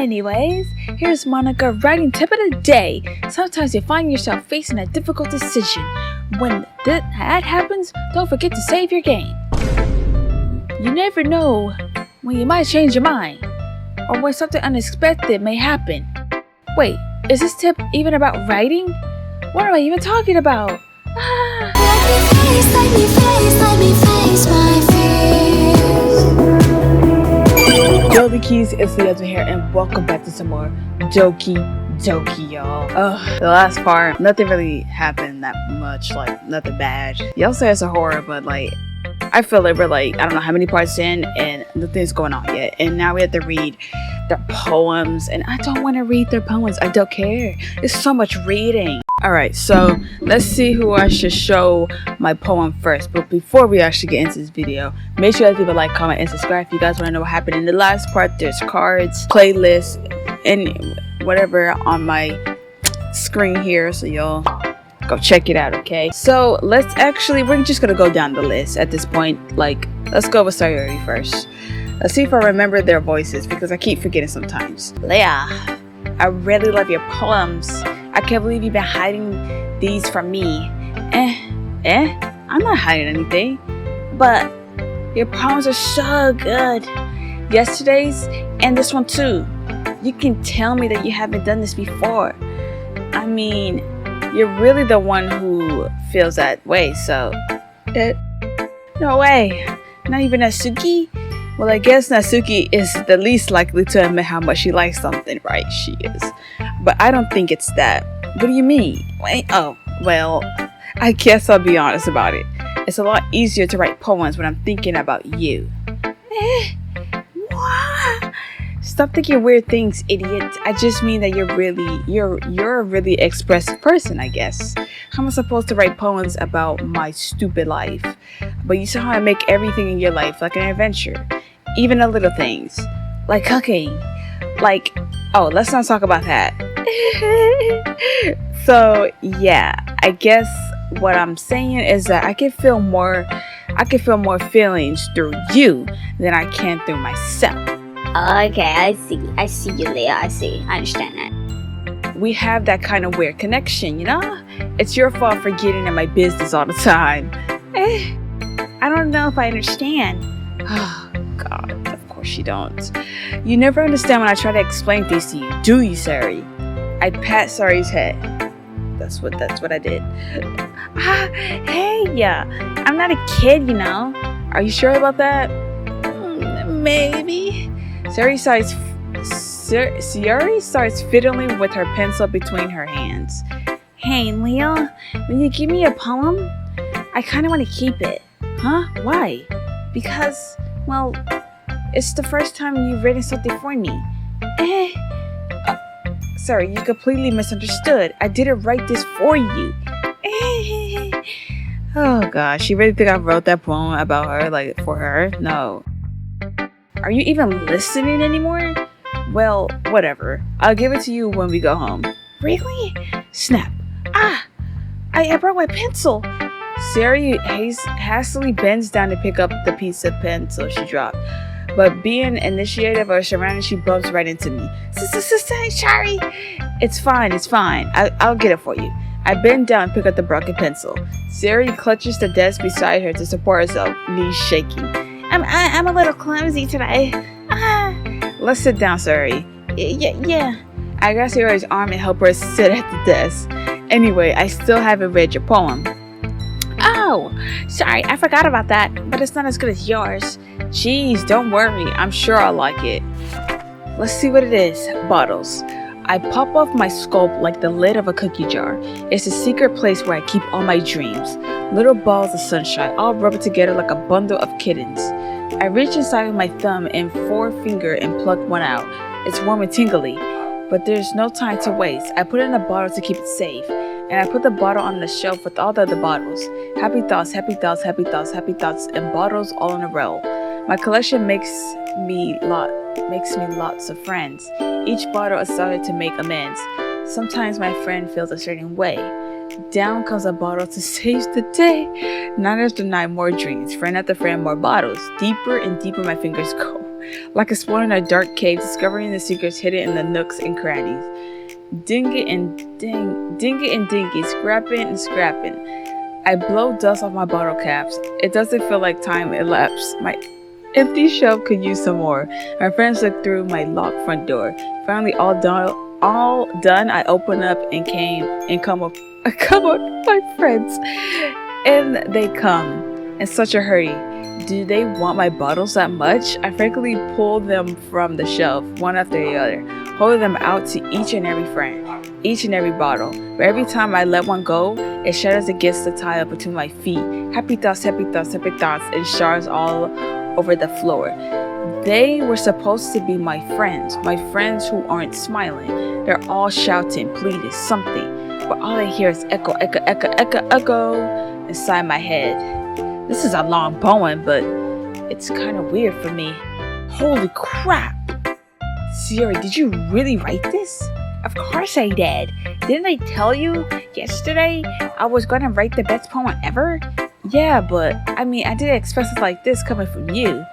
Anyways, here's Monica writing tip of the day. Sometimes you find yourself facing a difficult decision. When that happens, don't forget to save your game. You never know when you might change your mind, or when something unexpected may happen. Wait, is this tip even about writing? What am I even talking about? Let me face my fears. Doki Keys is the other here, and welcome back to some more Doki Doki, y'all. The last part, nothing really happened that much, like nothing bad. Y'all say it's a horror, but like I feel like we're like, I don't know how many parts in and nothing's going on yet. And now we have to read their poems, and I don't want to read their poems. I don't care. It's so much reading. Alright, so let's see who I should show my poem first. But before we actually get into this video, make sure to leave a like, comment, and subscribe if you guys want to know what happened in the last part. There's cards, playlists, and whatever on my screen here, so y'all go check it out, okay? So we're just gonna go down the list at this point. Like, let's go with Sayuri first. Let's see if I remember their voices, because I keep forgetting sometimes. Leah, I really love your poems. I can't believe you've been hiding these from me. I'm not hiding anything, but your poems are so good. Yesterday's and this one too. You can tell me that you haven't done this before. I mean, you're really the one who feels that way, so no way. Not even Natsuki? Well, I guess Natsuki is the least likely to admit how much she likes something, right? She is. But I don't think it's that. What do you mean? Wait, oh, well, I guess I'll be honest about it. It's a lot easier to write poems when I'm thinking about you. What? Stop thinking weird things, idiot. I just mean that you're a really expressive person, I guess. How am I supposed to write poems about my stupid life? But you saw how I make everything in your life like an adventure. Even the little things. Like cooking. Like, oh, let's not talk about that. So, yeah, I guess what I'm saying is that I can feel more feelings through you than I can through myself. Okay, I see you, Leah. I understand that. We have that kind of weird connection, you know? It's your fault for getting in my business all the time. I don't know if I understand. Oh, God, of course you don't. You never understand when I try to explain things to you, do you, Sari? I pat Sari's head. That's what I did. Hey, yeah, I'm not a kid, you know. Are you sure about that? Maybe. Sari starts fiddling with her pencil between her hands. Hey, Leah, will you give me a poem? I kind of want to keep it. Huh? Why? Because, well, it's the first time you've written something for me. Sorry, you completely misunderstood. I didn't write this for you. Oh gosh, you really think I wrote that poem about her, like for her? No. Are you even listening anymore? Well, whatever. I'll give it to you when we go home. Really? Snap. I broke my pencil. Sari hastily bends down to pick up the piece of pencil she dropped. But being initiative or surrounding, she bumps right into me. Sorry. It's fine. I'll get it for you. I bend down and pick up the broken pencil. Sari clutches the desk beside her to support herself, knees shaking. I'm a little clumsy today. Let's sit down, Sari. Yeah. I grab Sari's arm and help her sit at the desk. Anyway, I still haven't read your poem. Oh, sorry, I forgot about that, but it's not as good as yours. Jeez, don't worry, I'm sure I'll like it. Let's see what it is. Bottles. I pop off my sculpt like the lid of a cookie jar. It's a secret place where I keep all my dreams. Little balls of sunshine, all rubbed together like a bundle of kittens. I reach inside with my thumb and forefinger and pluck one out. It's warm and tingly, but there's no time to waste. I put it in a bottle to keep it safe, and I put the bottle on the shelf with all the other bottles. Happy thoughts, and bottles all in a row. My collection makes me lots of friends. Each bottle is started to make amends. Sometimes my friend feels a certain way. Down comes a bottle to save the day. Night after night, more drinks. Friend after friend, more bottles. Deeper and deeper my fingers go. like exploring a dark cave, discovering the secrets hidden in the nooks and crannies. Ding it and dingy, scrapping and scrapping. I blow dust off my bottle caps. It doesn't feel like time elapsed. My empty shelf could use some more. My friends look through my locked front door. Finally, all done. I open up and come with my friends, and they come in such a hurry. Do they want my bottles that much? I frankly pull them from the shelf, one after the other, holding them out to each and every friend, each and every bottle. But every time I let one go, it shatters against the tile between my feet. Happy thoughts, and shards all over the floor. They were supposed to be my friends who aren't smiling. They're all shouting, pleading, something. But all I hear is echo inside my head. This is a long poem, but it's kind of weird for me. Holy crap! Siri, did you really write this? Of course I did. Didn't I tell you yesterday I was going to write the best poem ever? Yeah, but I didn't expect it like this coming from you.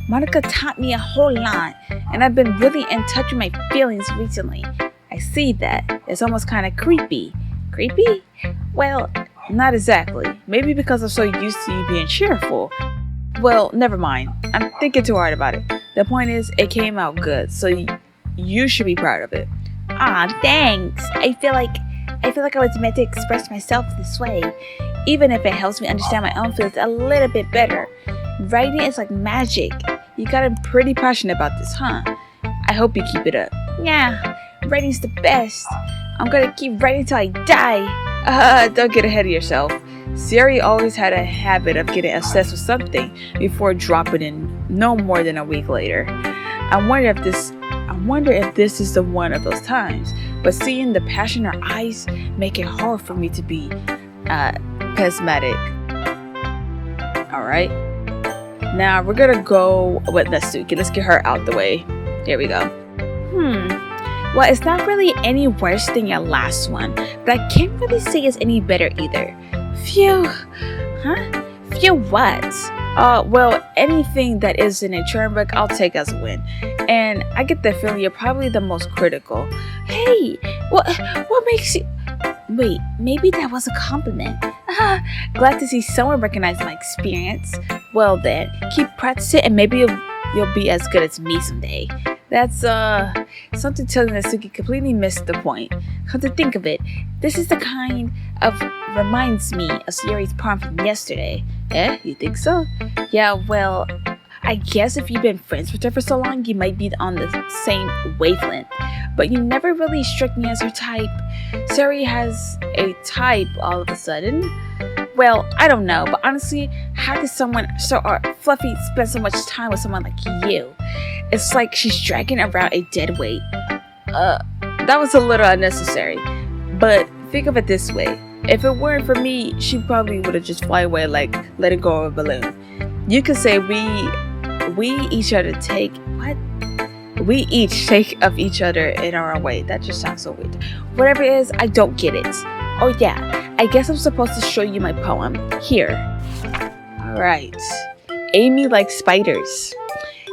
Monica taught me a whole lot, and I've been really in touch with my feelings recently. I see that. It's almost kind of creepy. Creepy? Well, not exactly. Maybe because I'm so used to you being cheerful. Well, never mind. I'm thinking too hard about it. The point is, it came out good, so you should be proud of it. Aw, thanks. I feel like I was meant to express myself this way, Even if it helps me understand my own feelings a little bit better. Writing is like magic. You gotten pretty passionate about this, huh? I hope you keep it up. Yeah, writing's the best. I'm gonna keep writing till I die. Don't get ahead of yourself. Siri always had a habit of getting obsessed with something before dropping in no more than a week later. I wonder if this is the one of those times. But seeing the passion in her eyes make it hard for me to be pessimistic. Alright. Now we're gonna go with Natsuki. Let's get her out the way. Here we go. Well, it's not really any worse than your last one, but I can't really say it's any better either. Phew. Huh? Phew what? Well, anything that isn't a turn book, I'll take as a win. And I get the feeling you're probably the most critical. Hey, what makes you... Wait, maybe that was a compliment. Glad to see someone recognize my experience. Well then, keep practicing and maybe you'll be as good as me someday. That's something telling Natsuki completely missed the point. Come to think of it, this is the kind of reminds me of Sierra's poem from yesterday. You think so? Yeah, well, I guess if you've been friends with her for so long, you might be on the same wavelength. But you never really struck me as her type. Sari has a type all of a sudden. Well, I don't know, but honestly, how could someone so fluffy spend so much time with someone like you? It's like she's dragging around a dead weight. That was a little unnecessary. But think of it this way. If it weren't for me, she probably would have just fly away like letting go of a balloon. You could say we each take of each other in our own way. That just sounds so weird. Whatever it is, I don't get it. Oh yeah, I guess I'm supposed to show you my poem. Here. Alright. Amy likes spiders.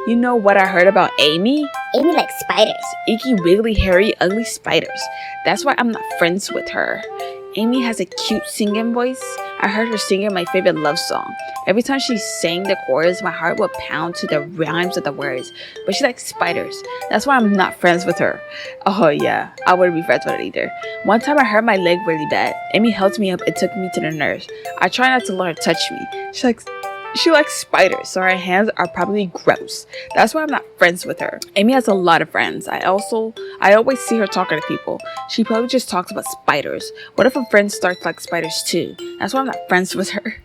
You know what I heard about Amy? Amy likes spiders. Icky, wiggly, hairy, ugly spiders. That's why I'm not friends with her. Amy has a cute singing voice. I heard her singing my favorite love song. Every time she sang the chorus, my heart would pound to the rhymes of the words. But she likes spiders. That's why I'm not friends with her. Oh yeah, I wouldn't be friends with her either. One time I hurt my leg really bad. Amy helped me up and took me to the nurse. I try not to let her touch me. She likes spiders, so her hands are probably gross. That's why I'm not friends with her. Amy has a lot of friends. I always see her talking to people. She probably just talks about spiders. What if a friend starts like spiders too? That's why I'm not friends with her.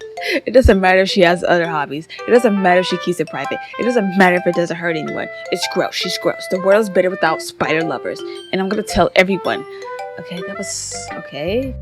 It doesn't matter if she has other hobbies. It doesn't matter if she keeps it private. It doesn't matter if it doesn't hurt anyone. It's gross. She's gross. The world is better without spider lovers. And I'm gonna tell everyone. Okay, that was okay.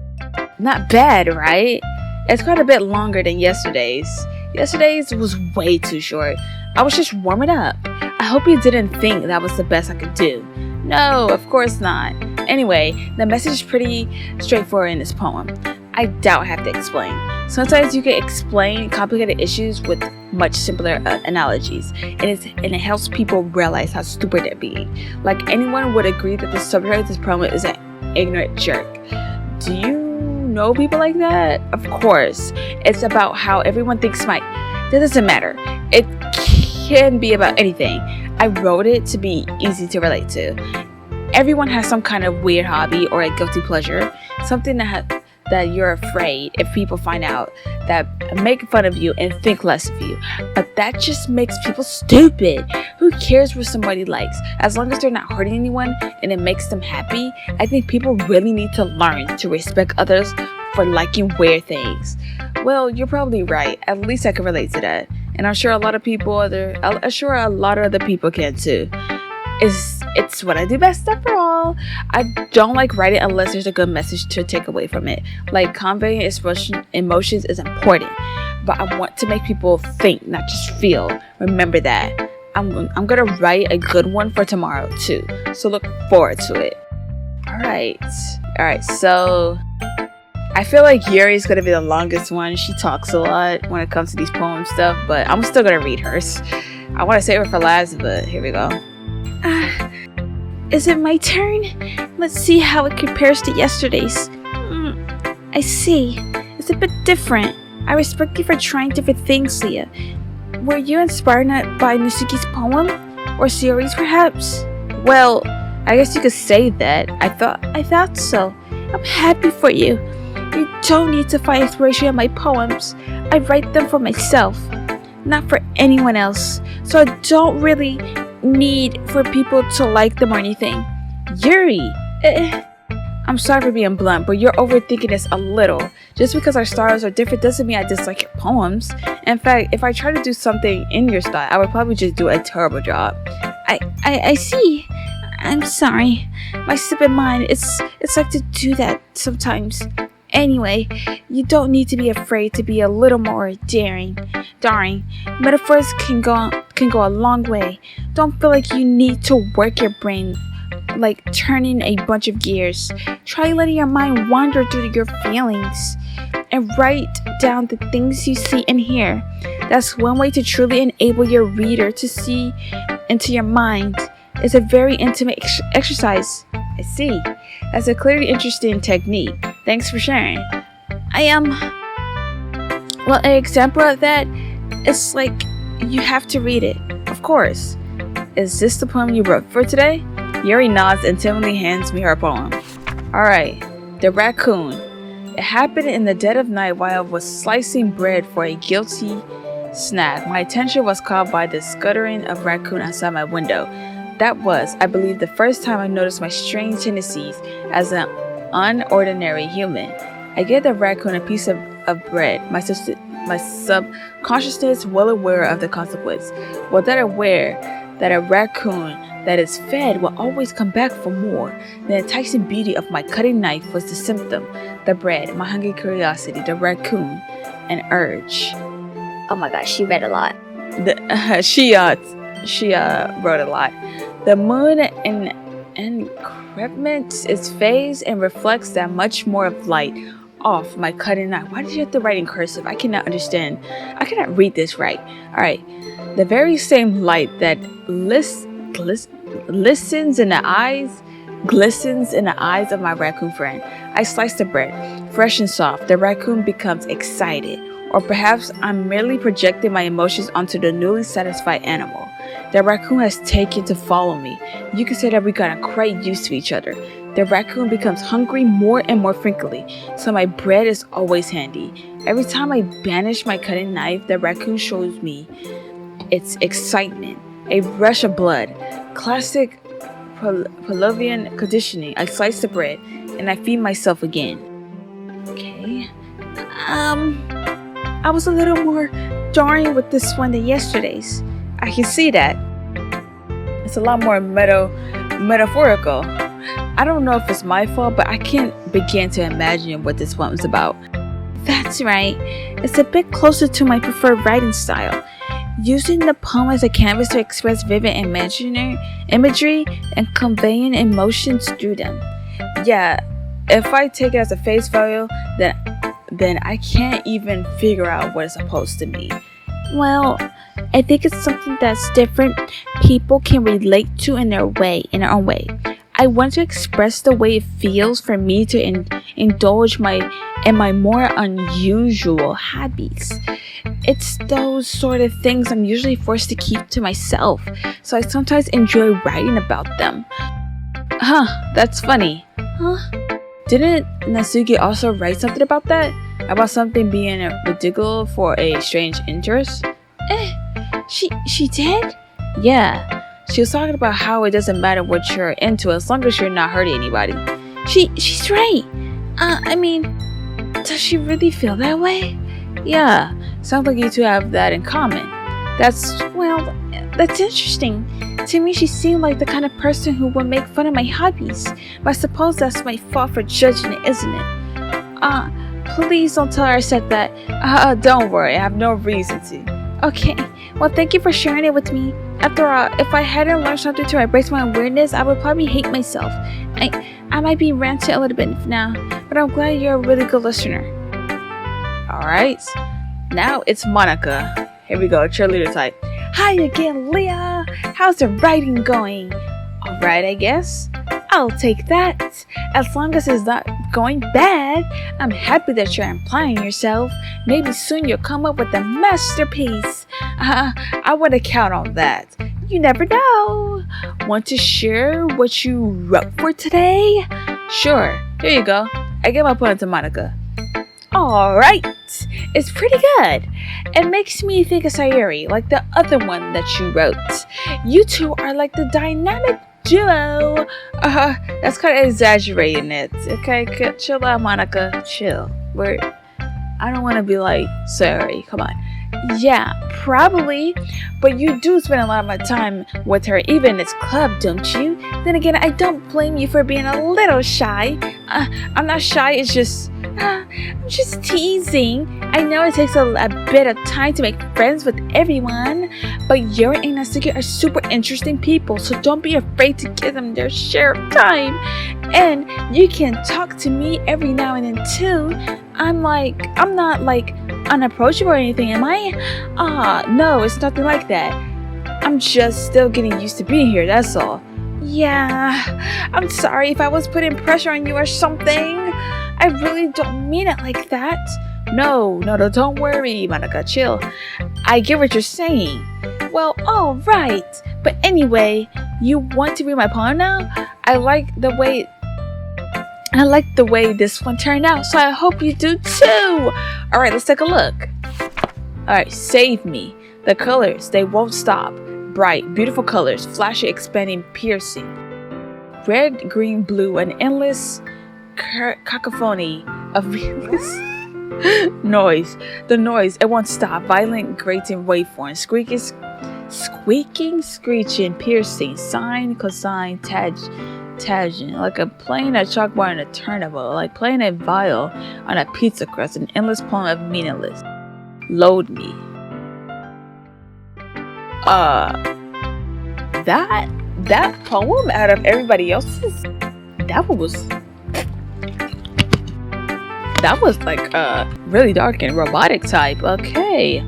Not bad, right? It's quite a bit longer than yesterday's. Yesterday's was way too short. I was just warming up. I hope you didn't think that was the best I could do. No, of course not. Anyway, the message is pretty straightforward in this poem. I doubt I have to explain. Sometimes you can explain complicated issues with much simpler analogies, and it helps people realize how stupid they're being. Like, anyone would agree that the subject of this problem is an ignorant jerk. Do you know people like that? Of course. It's about how everyone thinks smite. That doesn't matter. It can be about anything. I wrote it to be easy to relate to. Everyone has some kind of weird hobby or a guilty pleasure, something that you're afraid if people find out, that make fun of you and think less of you. But that just makes people stupid. Who cares what somebody likes? As long as they're not hurting anyone and it makes them happy, I think people really need to learn to respect others for liking weird things. Well, you're probably right. At least I can relate to that. And I'm sure a lot of other people can too. It's what I do best after all. I don't like writing unless there's a good message to take away from it. Like, conveying emotions is important, but I want to make people think, not just feel. Remember that. I'm gonna write a good one for tomorrow too, so look forward to it. Alright, so I feel like Yuri's gonna be the longest one. She talks a lot when it comes to these poem stuff, but I'm still gonna read hers. I want to save it for last, but here we go. Is it my turn? Let's see how it compares to yesterday's. I see. It's a bit different. I respect you for trying different things, Leah. Were you inspired by Nasuki's poem? Or series, perhaps? Well, I guess you could say that. I thought so. I'm happy for you. You don't need to find inspiration in my poems. I write them for myself, not for anyone else. So I don't really need for people to like them or anything. Yuri, I'm sorry for being blunt, but you're overthinking this a little. Just because our styles are different doesn't mean I dislike your poems. In fact, if I try to do something in your style, I would probably just do a terrible job. I see. I'm sorry. My stupid mind, it's like to do that sometimes. Anyway, you don't need to be afraid to be a little more daring. Metaphors can go a long way. Don't feel like you need to work your brain like turning a bunch of gears. Try letting your mind wander through your feelings and write down the things you see and hear. That's one way to truly enable your reader to see into your mind. It's a very intimate exercise. I see. That's a clearly interesting technique. Thanks for sharing. Well, an example of that is like you have to read it. Of course. Is this the poem you wrote for today? Yuri nods and timidly hands me her poem. Alright, The Raccoon. It happened in the dead of night while I was slicing bread for a guilty snack. My attention was caught by the scuttering of raccoon outside my window. That was, I believe, the first time I noticed my strange tendencies as an unordinary human. I gave the raccoon a piece of bread, my subconsciousness well aware of the consequence. Well, that aware that a raccoon that is fed will always come back for more. The enticing beauty of my cutting knife was the symptom. The bread, my hungry curiosity, the raccoon, an urge. Oh my gosh, she read a lot. She wrote a lot. The moon increments its phase and reflects that much more of light off my cutting knife. Why did you have to write in cursive? I cannot understand. I cannot read this right. Alright. The very same light that glistens in the eyes of my raccoon friend. I slice the bread, fresh and soft. The raccoon becomes excited. Or perhaps I'm merely projecting my emotions onto the newly satisfied animal. The raccoon has taken to follow me. You can say that we got quite used to each other. The raccoon becomes hungry more and more frequently, so my bread is always handy. Every time I banish my cutting knife, the raccoon shows me its excitement. A rush of blood. Classic Pavlovian conditioning. I slice the bread, and I feed myself again. Okay. I was a little more jarring with this one than yesterday's. I can see that. It's a lot more metaphorical. I don't know if it's my fault, but I can't begin to imagine what this one was about. That's right. It's a bit closer to my preferred writing style. Using the poem as a canvas to express vivid imagery and conveying emotions through them. Yeah, if I take it as a face value, then then I can't even figure out what it's supposed to mean. Well, I think it's something that's different people can relate to in their own way. I want to express the way it feels for me to indulge in my more unusual hobbies. It's those sort of things I'm usually forced to keep to myself, so I sometimes enjoy writing about them. Huh, that's funny. Huh? Didn't Natsuki also write something about that? About something being ridiculous for a strange interest? She did? Yeah. She was talking about how it doesn't matter what you're into as long as you're not hurting anybody. She's right. I mean, does she really feel that way? Yeah, sounds like you two have that in common. That's interesting. To me, she seemed like the kind of person who would make fun of my hobbies. But I suppose that's my fault for judging it, isn't it? Please don't tell her I said that. Don't worry, I have no reason to. Okay, well, thank you for sharing it with me. After all, if I hadn't learned something to embrace my weirdness, I would probably hate myself. I might be ranting a little bit now, but I'm glad you're a really good listener. Alright, now it's Monica. Here we go, cheerleader type. Hi again, Leah. How's the writing going? Alright, I guess. I'll take that. As long as it's not going bad, I'm happy that you're applying yourself. Maybe soon you'll come up with a masterpiece. I wouldn't count on that. You never know. Want to share what you wrote for today? Sure, here you go. I gave my poem to Monica. Alright, it's pretty good. It makes me think of Sayuri, like the other one that you wrote. You two are like the dynamic duo. That's kind of exaggerating it. Okay, chill out, Monica. Chill. I don't want to be like Sayuri. Come on. Yeah, probably. But you do spend a lot of my time with her, even in this club, don't you? Then again, I don't blame you for being a little shy. I'm not shy, it's just... I'm just teasing. I know it takes a bit of time to make friends with everyone, but Yuri and Natsuki are super interesting people, so don't be afraid to give them their share of time. And you can talk to me every now and then too. I'm not like unapproachable or anything, am I? No, it's nothing like that. I'm just still getting used to being here, that's all. Yeah, I'm sorry if I was putting pressure on you or something. I really don't mean it like that. No, don't worry, Monica, chill. I get what you're saying. Well, alright. But anyway, you want to read my poem now? I like the way this one turned out, so I hope you do too. Alright, let's take a look. Alright, save me. The colors, they won't stop. Bright, beautiful colors, flashy, expanding, piercing. Red, green, blue, an endless cacophony of noise. The noise, it won't stop. Violent, grating waveforms. Squeaking, screeching, piercing. Sine, cosine, tangent. Like playing a chalkboard on a turntable. Like playing a viol on a pizza crust. An endless poem of meaningless. Load me. That poem out of everybody else's, that was like really dark and robotic type. Okay.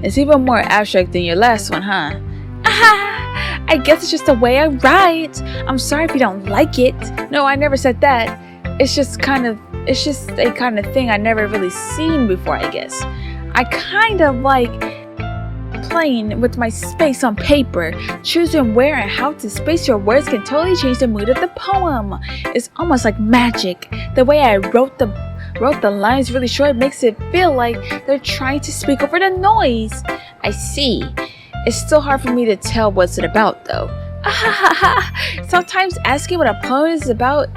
It's even more abstract than your last one, huh? I guess it's just the way I write. I'm sorry if you don't like it. No, I never said that. It's just a kind of thing I never really seen before, I guess. I kind of like playing with my space on paper. Choosing where and how to space your words can totally change the mood of the poem. It's almost like magic. The way I wrote the lines really short makes it feel like they're trying to speak over the noise. I see. It's still hard for me to tell what's it about, though. Sometimes asking what a poem is about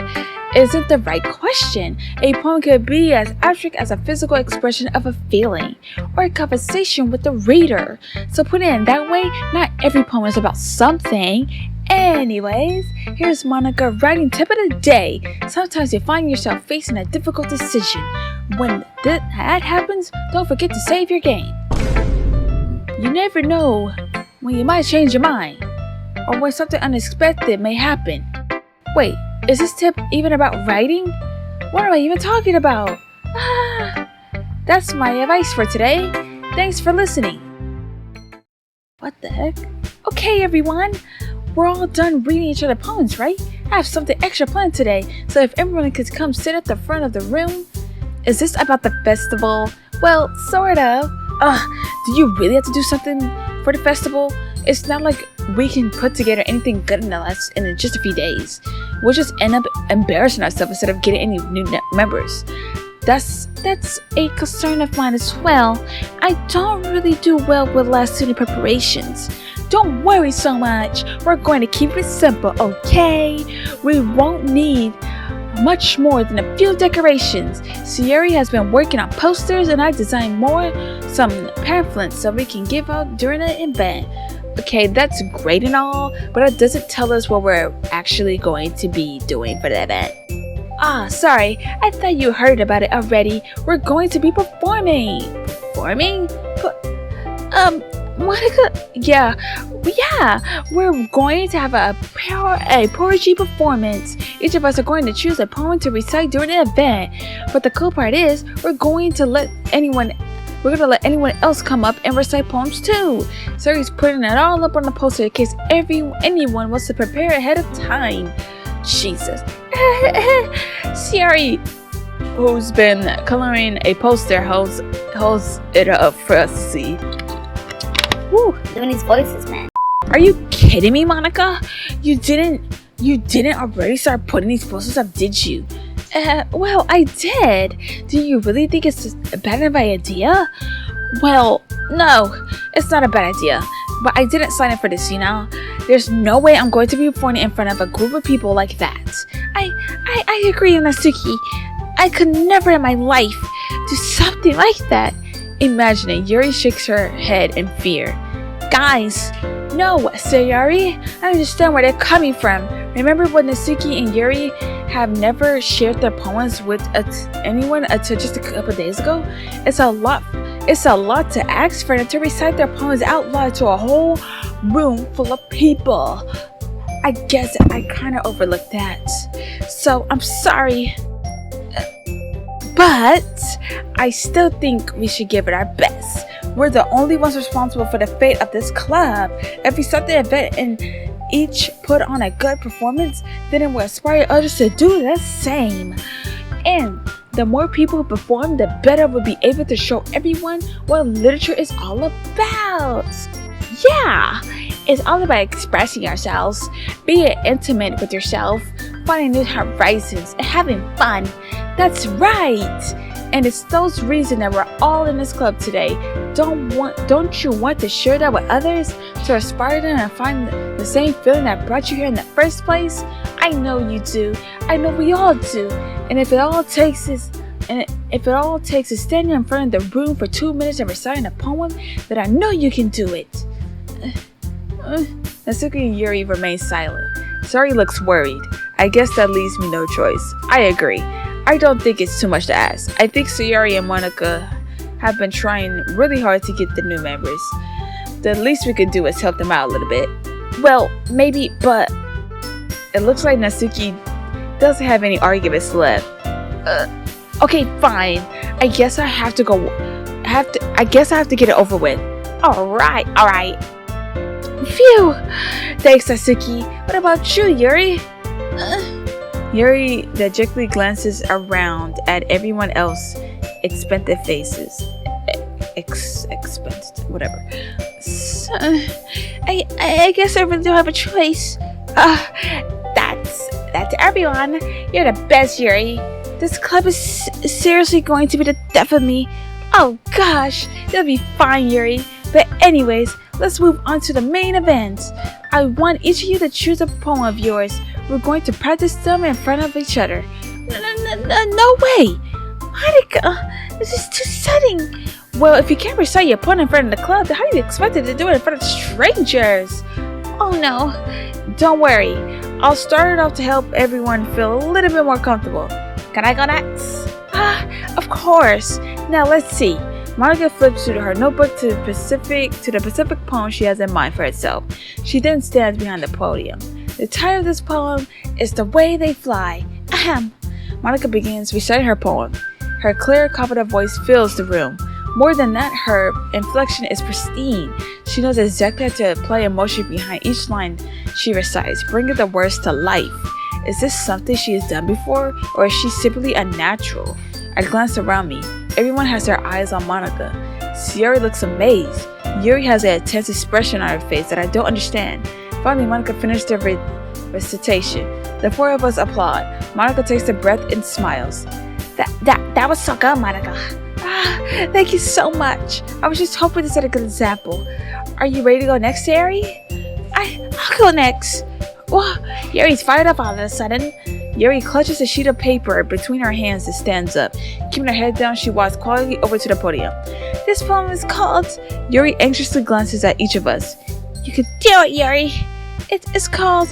isn't the right question. A poem could be as abstract as a physical expression of a feeling or a conversation with the reader. So put it in that way, not every poem is about something. Anyways, here's Monica writing tip of the day. Sometimes you find yourself facing a difficult decision. When that happens, don't forget to save your game. You never know when you might change your mind or when something unexpected may happen. Wait, is this tip even about writing? What am I even talking about? That's my advice for today. Thanks for listening. What the heck? Okay, everyone. We're all done reading each other's poems, right? I have something extra planned today, so if everyone could come sit at the front of the room. Is this about the festival? Well, sort of. Do you really have to do something for the festival? It's not like we can put together anything good enough in just a few days. We'll just end up embarrassing ourselves instead of getting any new members. That's a concern of mine as well. I don't really do well with last-minute preparations. Don't worry so much. We're going to keep it simple, okay? We won't need much more than a few decorations. Sierra has been working on posters, and I designed some pamphlets so we can give out during the event. Okay, that's great and all, but it doesn't tell us what we're actually going to be doing for the event. Sorry, I thought you heard about it already. We're going to be performing. Performing? Monica, yeah, we're going to have a poetry performance. Each of us are going to choose a poem to recite during the event. But the cool part is, we're going to let anyone else come up and recite poems too. So he's putting it all up on the poster in case anyone wants to prepare ahead of time. Jesus. Siri, who's been coloring a poster, holds it up for us to see. Woo, doing these voices, man. Are you kidding me, Monica? You didn't already start putting these posters up, did you? Well, I did. Do you really think it's a bad of an idea? Well, no, it's not a bad idea. But I didn't sign up for this, you know? There's no way I'm going to be performing in front of a group of people like that. I agree, Natsuki. I could never in my life do something like that. Imagining, Yuri shakes her head in fear. Guys, no, Sayori. I understand where they're coming from. Remember when Natsuki and Yuri have never shared their poems with anyone until just a couple days ago? It's a lot to ask for them to recite their poems out loud to a whole room full of people. I guess I kind of overlooked that. So I'm sorry. But I still think we should give it our best. We're the only ones responsible for the fate of this club. If we start the event and each put on a good performance, then it will inspire others to do the same. And the more people who perform, the better we'll be able to show everyone what literature is all about. Yeah, it's all about expressing ourselves, being intimate with yourself, finding new horizons, and having fun. That's right! And it's those reasons that we're all in this club today. Don't you want to share that with others? To inspire them and find the same feeling that brought you here in the first place? I know you do. I know we all do. And if it all takes is standing in front of the room for 2 minutes and reciting a poem, then I know you can do it. Natsuki and Yuri remain silent. Sari looks worried. I guess that leaves me no choice. I agree. I don't think it's too much to ask. I think Sayori and Monica have been trying really hard to get the new members. The least we could do is help them out a little bit. Well, maybe, but it looks like Natsuki doesn't have any arguments left. Okay, fine. I guess I have to go. I guess I have to get it over with. Alright. Phew! Thanks, Natsuki. What about you, Yuri? Yuri dejectedly glances around at everyone else. Expectant faces. Expectant, whatever. So, I guess I really don't have a choice. That's everyone. You're the best, Yuri. This club is seriously going to be the death of me. Oh gosh, it'll be fine, Yuri. But anyways, let's move on to the main event. I want each of you to choose a poem of yours. We're going to practice them in front of each other. No way! Monica, this is too sudden. Well, if you can't recite your poem in front of the club, then how do you expect to do it in front of strangers? Oh no. Don't worry. I'll start it off to help everyone feel a little bit more comfortable. Can I go next? Of course. Now let's see. Monica flips through her notebook to the specific poem she has in mind for herself. She then stands behind the podium. The title of this poem is The Way They Fly. Ahem. Monica begins reciting her poem. Her clear, confident voice fills the room. More than that, her inflection is pristine. She knows exactly how to apply emotion behind each line she recites, bringing the words to life. Is this something she has done before, or is she simply a natural? I glance around me. Everyone has their eyes on Monica. Sayori looks amazed. Yuri has an intense expression on her face that I don't understand. Finally, Monica finished her recitation. The four of us applaud. Monica takes a breath and smiles. That was so good, Monica. Thank you so much. I was just hoping to set a good example. Are you ready to go next, Yuri? I'll go next. Whoa, Yuri's fired up all of a sudden. Yuri clutches a sheet of paper between her hands and stands up. Keeping her head down, she walks quietly over to the podium. This poem is called... Yuri anxiously glances at each of us. You could do it, Yuri. It's called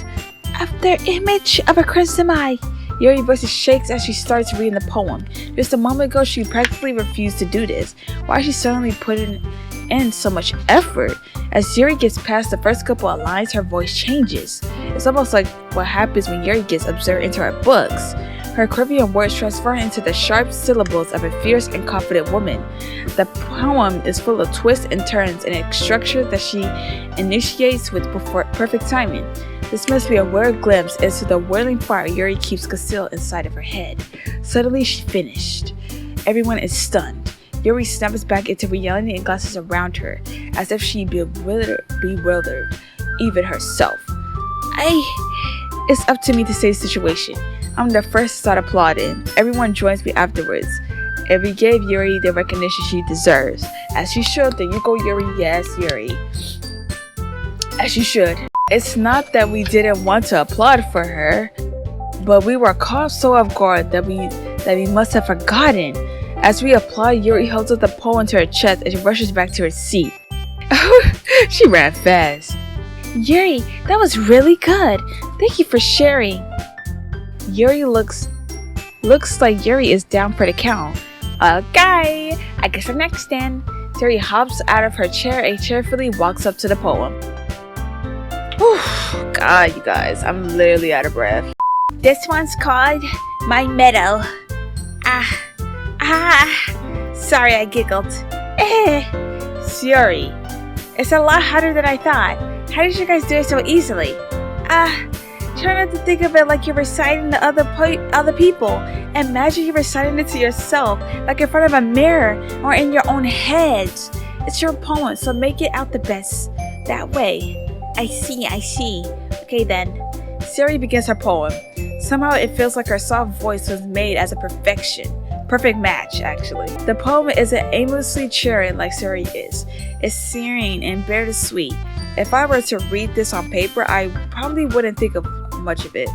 The Image of a Crimson Eye. Yuri's voice shakes as she starts reading the poem. Just a moment ago, she practically refused to do this. Why is she suddenly putting in so much effort? As Yuri gets past the first couple of lines, her voice changes. It's almost like what happens when Yuri gets absorbed into her books. Her Caribbean words transfer into the sharp syllables of a fierce and confident woman. The poem is full of twists and turns in a structure that she initiates with perfect timing. This must be a rare glimpse into the whirling fire Yuri keeps concealed inside of her head. Suddenly, she finished. Everyone is stunned. Yuri snaps back into reality and glances around her, as if she bewildered even herself. It's up to me to save the situation. I'm the first to start applauding. Everyone joins me afterwards. And we gave Yuri the recognition she deserves. As she should. There you go, Yuri. Yes, Yuri. As you should. It's not that we didn't want to applaud for her, but we were caught so off guard that we must have forgotten. As we applaud, Yuri holds up the poem to her chest and she rushes back to her seat. She ran fast. Yuri, that was really good. Thank you for sharing. Yuri looks like Yuri is down for the count. Okay, I guess I'm next then. Yuri hops out of her chair and cheerfully walks up to the poem. Whew, God, you guys, I'm literally out of breath. This one's called My Meadow. Sorry, I giggled. Sayori, it's a lot harder than I thought. How did you guys do it so easily? Try not to think of it like you're reciting to other people. Imagine you're reciting it to yourself, like in front of a mirror or in your own head. It's your poem, so make it out the best that way. I see. Okay then. Sayori begins her poem. Somehow it feels like her soft voice was made as a perfect match, actually. The poem isn't aimlessly cheering like Sayori is. It's serene and bittersweet. If I were to read this on paper, I probably wouldn't think of much of it.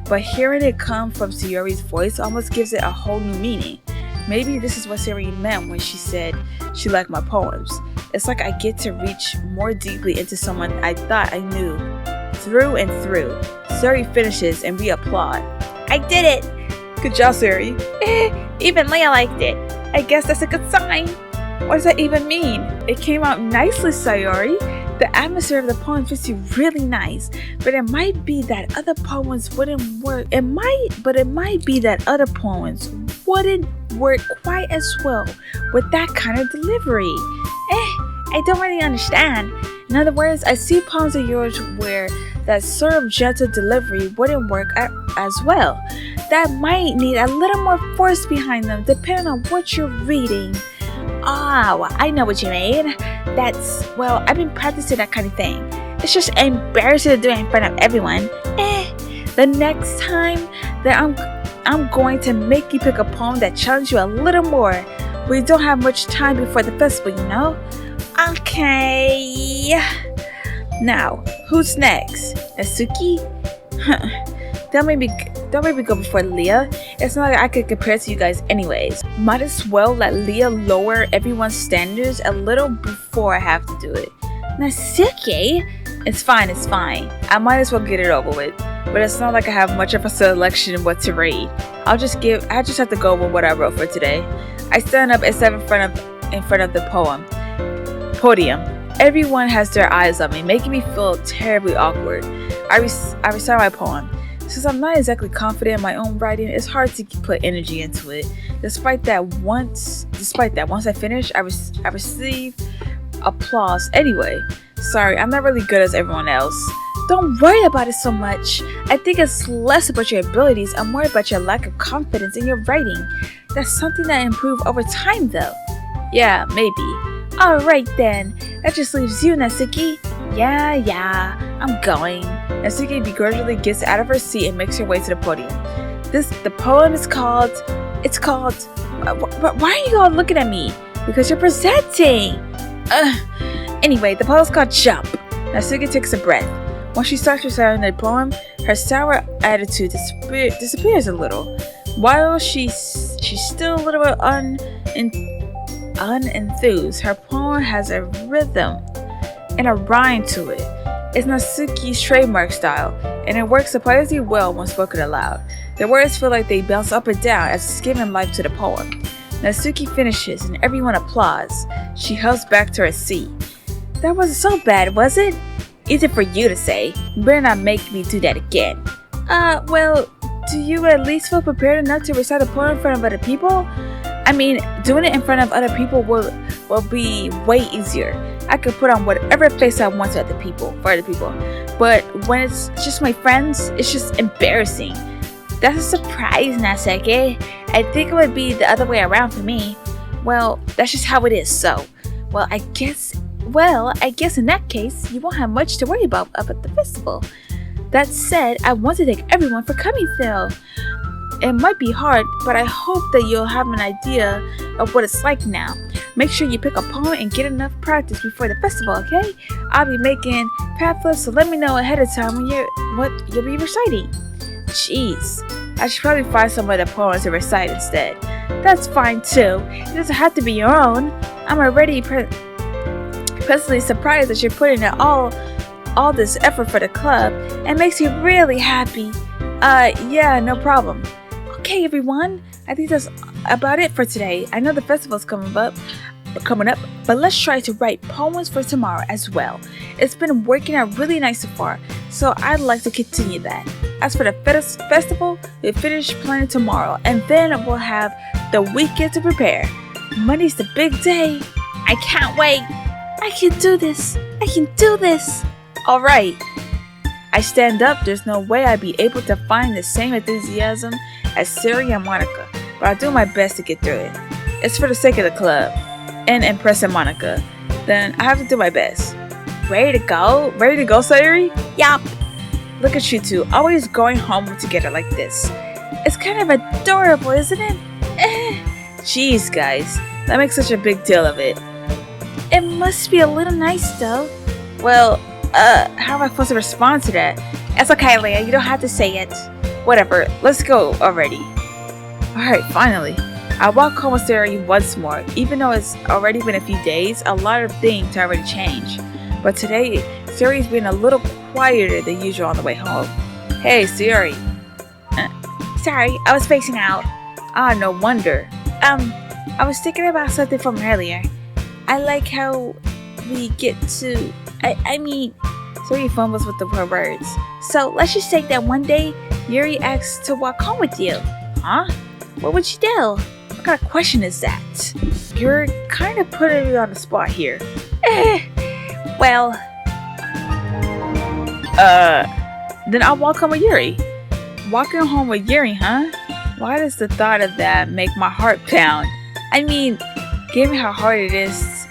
But hearing it come from Sayori's voice almost gives it a whole new meaning. Maybe this is what Sayori meant when she said she liked my poems. It's like I get to reach more deeply into someone I thought I knew through and through. Sayori finishes and we applaud. I did it! Good job, Sayori. Even Leah liked it. I guess that's a good sign. What does that even mean? It came out nicely, Sayori. The atmosphere of the poem fits you really nice, but it might be that other poems wouldn't work. It might be that other poems wouldn't work quite as well with that kind of delivery. I don't really understand. In other words, I see poems of yours where that sort of gentle delivery wouldn't work as well. That might need a little more force behind them, depending on what you're reading. Oh, I know what you mean. I've been practicing that kind of thing. It's just embarrassing to do it in front of everyone. The next time that I'm going to make you pick a poem that challenges you a little more. We don't have much time before the festival, you know? Okay. Now, who's next? Natsuki? Don't make me go before Leah. It's not like I could compare to you guys anyways. Might as well let Leah lower everyone's standards a little before I have to do it. Natsuki? It's fine. I might as well get it over with. But it's not like I have much of a selection of what to read. I just have to go with what I wrote for today. I stand up and step in front of the podium. Everyone has their eyes on me, making me feel terribly awkward. I recite my poem. Since I'm not exactly confident in my own writing, it's hard to put energy into it. Despite that, once I finish, I receive applause anyway. Sorry, I'm not really good as everyone else. Don't worry about it so much. I think it's less about your abilities and more about your lack of confidence in your writing. That's something that improves over time though. Yeah, maybe. Alright then, that just leaves you, Natsuki. Yeah, I'm going. Natsuki begrudgingly gets out of her seat and makes her way to the podium. The poem is called... why are you all looking at me? Because you're presenting! Anyway, the poem is called Jump. Natsuki takes a breath. Once she starts reciting the poem, her sour attitude disappears a little. While she's still a little bit unenthused, her poem has a rhythm and a rhyme to it. It's Natsuki's trademark style, and it works surprisingly well when spoken aloud. The words feel like they bounce up and down as it's giving life to the poem. Natsuki finishes and everyone applauds. She hurries back to her seat. That wasn't so bad, was it? Easy for you to say. You better not make me do that again. Well, do you at least feel prepared enough to recite a poem in front of other people? I mean, doing it in front of other people will be way easier. I could put on whatever face I want for other people. But when it's just my friends, it's just embarrassing. That's a surprise, Natsuki. I think it would be the other way around for me. Well, that's just how it is, so. I guess in that case, you won't have much to worry about up at the festival. That said, I want to thank everyone for coming though. It might be hard, but I hope that you'll have an idea of what it's like now. Make sure you pick a poem and get enough practice before the festival, okay? I'll be making pamphlets, so let me know ahead of time what you'll be reciting. Jeez, I should probably find some other poems to recite instead. That's fine too. It doesn't have to be your own. I'm already pleasantly surprised that you're putting in all this effort for the club. It makes me really happy. Yeah, no problem. Okay, everyone. I think that's about it for today. I know the festival's coming up, but let's try to write poems for tomorrow as well. It's been working out really nice so far, so I'd like to continue that. As for the festival, we finish planning tomorrow, and then we'll have the weekend to prepare. Monday's the big day. I can't wait. I can do this. Alright. I stand up. There's no way I'd be able to find the same enthusiasm as Siri and Monica, but I'll do my best to get through it. It's for the sake of the club and impressing Monica. Then I have to do my best. Ready to go, Siri? Yup. Look at you two, always going home together like this. It's kind of adorable, isn't it? Jeez, guys, that makes such a big deal of it. It must be a little nice, though. Well, how am I supposed to respond to that? It's okay, Leah, you don't have to say it. Whatever, let's go already. Alright, finally. I walk home with Siri once more. Even though it's already been a few days, a lot of things already changed. But today, Siri's been a little quieter than usual on the way home. Hey, Siri. Sorry, I was spacing out. Ah, no wonder. I was thinking about something from earlier. I like how we get to... I mean... Siri fumbles with her words. So, let's just say that one day, Yuri asks to walk home with you. Huh? What would you do? What kind of question is that? You're kind of putting me on the spot here. Well... Then I'll walk home with Yuri. Walking home with Yuri, huh? Why does the thought of that make my heart pound? I mean, given how hard it is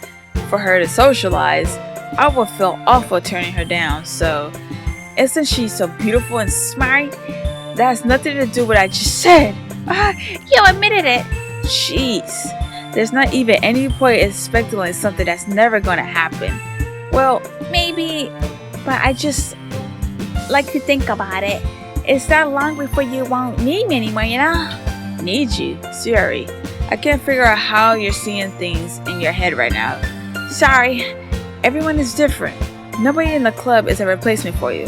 for her to socialize, I would feel awful turning her down, so... Isn't she so beautiful and smart? That has nothing to do with what I just said. You admitted it. Jeez. There's not even any point in speculating something that's never gonna happen. Well, maybe, but I just like to think about it. It's that long before you won't need me anymore, you know? Need you? Siri. I can't figure out how you're seeing things in your head right now. Sorry. Everyone is different. Nobody in the club is a replacement for you.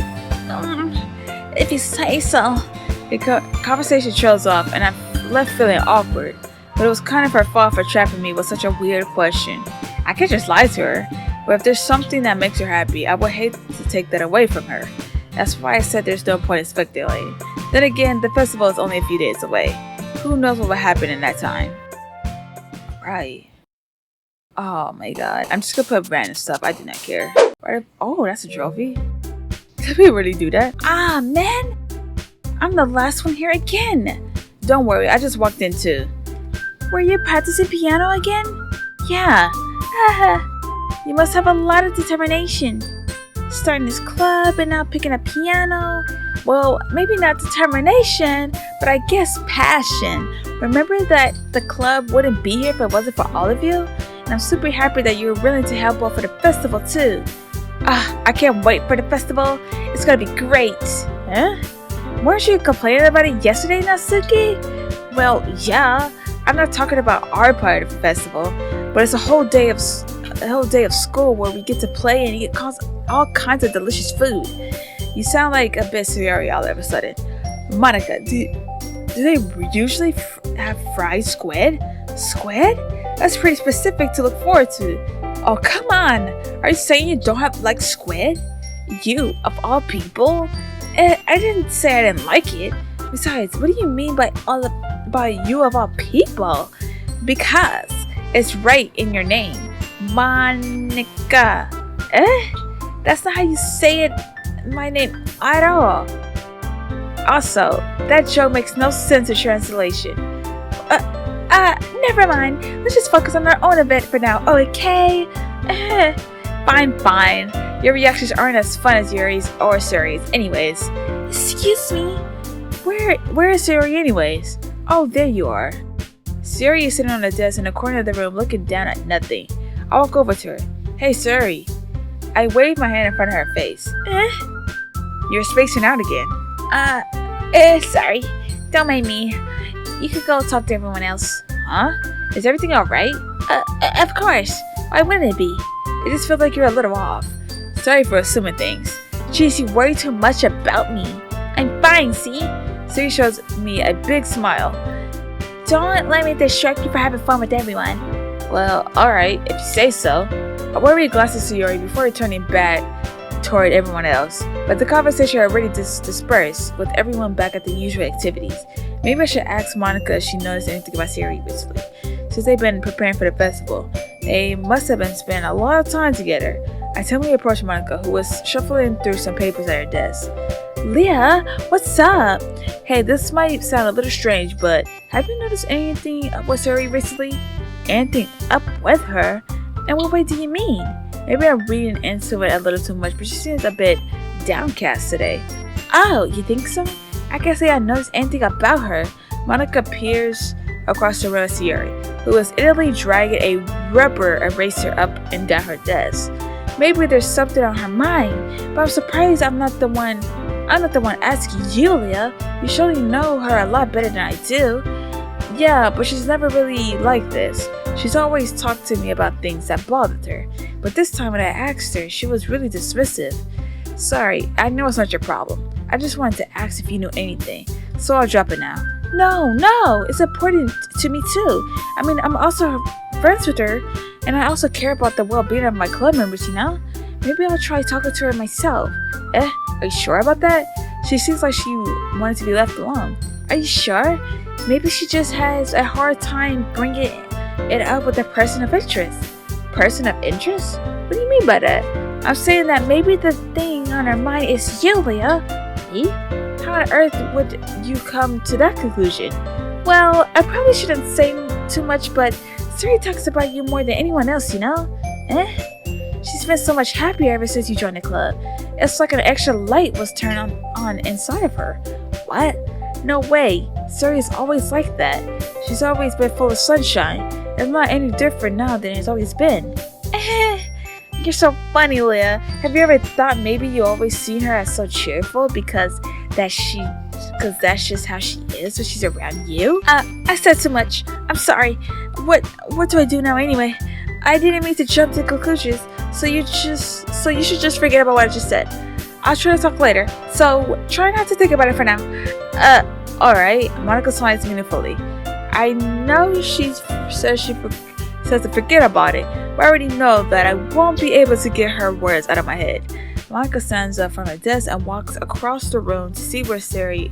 If you say so. The conversation trails off and I'm left feeling awkward. But it was kind of her fault for trapping me with such a weird question. I could just lie to her. But if there's something that makes her happy, I would hate to take that away from her. That's why I said there's no point in speculating. Then again, the festival is only a few days away. Who knows what will happen in that time? Right. Oh my god. I'm just gonna put random stuff. I do not care. Right. Oh, that's a trophy. Did we really do that? Ah, man. I'm the last one here again. Don't worry, I just walked in too. Were you practicing piano again? Yeah. You must have a lot of determination. Starting this club and now picking up piano. Well, maybe not determination, but I guess passion. Remember that the club wouldn't be here if it wasn't for all of you? And I'm super happy that you were willing to help out for the festival too. I can't wait for the festival. It's gonna be great. Huh? Weren't you complaining about it yesterday, Natsuki? Well, yeah. I'm not talking about our part of the festival, but it's a whole day of school where we get to play and eat all kinds of delicious food. You sound like a bit Sayori all of a sudden. Monica, do they usually have fried squid? Squid? That's pretty specific to look forward to. Oh, come on. Are you saying you don't like squid? You, of all people? I didn't say I didn't like it. Besides, what do you mean by you of all people? Because it's right in your name. Monica. That's not how you say it. My name at all. Also, that joke makes no sense in translation. Never mind. Let's just focus on our own event for now. Okay? Fine. Your reactions aren't as fun as Yuri's or Suri's. Anyways. Excuse me? Where is Suri anyways? Oh, there you are. Suri is sitting on the desk in the corner of the room looking down at nothing. I walk over to her. Hey, Suri. I wave my hand in front of her face. You're spacing out again. Sorry. Don't mind me. You could go talk to everyone else. Huh? Is everything alright? Of course. Why wouldn't it be? It just feels like you're a little off. Sorry for assuming things. Jeez, you worry too much about me. I'm fine, see? Suri shows me a big smile. Don't let me distract you for having fun with everyone. Well, alright, if you say so. I worry glasses to Yuri before turning back toward everyone else, but the conversation already dispersed with everyone back at the usual activities. Maybe I should ask Monica if she noticed anything about Siri recently. Since they've been preparing for the festival, they must have been spending a lot of time together. I timidly approached Monica, who was shuffling through some papers at her desk. Leah, what's up? Hey, this might sound a little strange, but have you noticed anything up with Siri recently? Anything up with her? In what way do you mean? Maybe I'm reading into it a little too much, but she seems a bit downcast today. Oh, you think so? I can't say I noticed anything about her. Monica peers across the room at Siri, who is idly dragging a rubber eraser up and down her desk. Maybe there's something on her mind, but I'm surprised I'm not the one asking you, Leah. You surely know her a lot better than I do. Yeah, but she's never really like this. She's always talked to me about things that bothered her. But this time when I asked her, she was really dismissive. Sorry, I know it's not your problem. I just wanted to ask if you knew anything. So I'll drop it now. No, it's important to me too. I mean, I'm also friends with her, and I also care about the well-being of my club members, you know? Maybe I'll try talking to her myself. Are you sure about that? She seems like she wanted to be left alone. Are you sure? Maybe she just has a hard time bringing it up with a person of interest. Person of interest? What do you mean by that? I'm saying that maybe the thing on her mind is you, Leah. Me? How on earth would you come to that conclusion? Well, I probably shouldn't say too much, but Suri talks about you more than anyone else, you know? She's been so much happier ever since you joined the club. It's like an extra light was turned on inside of her. What? No way. Suri is always like that. She's always been full of sunshine. It's not any different now than it's always been. You're so funny, Leah. Have you ever thought maybe you always seen her as so cheerful because that's just how she is when she's around you? I said too much. I'm sorry. What do I do now anyway? I didn't mean to jump to conclusions, so you should just forget about what I just said. I'll try to talk later, so try not to think about it for now. Alright. Monica smiles meaningfully. I know she says to forget about it, but I already know that I won't be able to get her words out of my head. Monica stands up from her desk and walks across the room to see where Suri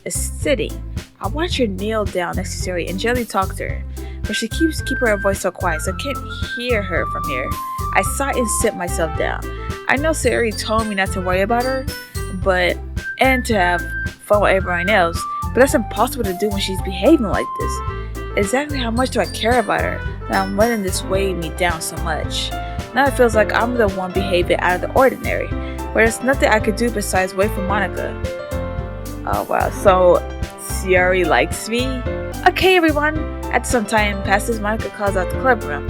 is sitting. I watch her kneel down next to Sayori and gently talk to her, but she keeps her voice so quiet, so I can't hear her from here. I sigh and sit myself down. I know Sayori told me not to worry about her, and to have fun with everyone else, but that's impossible to do when she's behaving like this. Exactly how much do I care about her that I'm letting this weigh me down so much? Now it feels like I'm the one behaving out of the ordinary, but there's nothing I could do besides wait for Monica. Oh wow, so Sayori likes me? Okay everyone, at some time passes, Monica calls out the club room.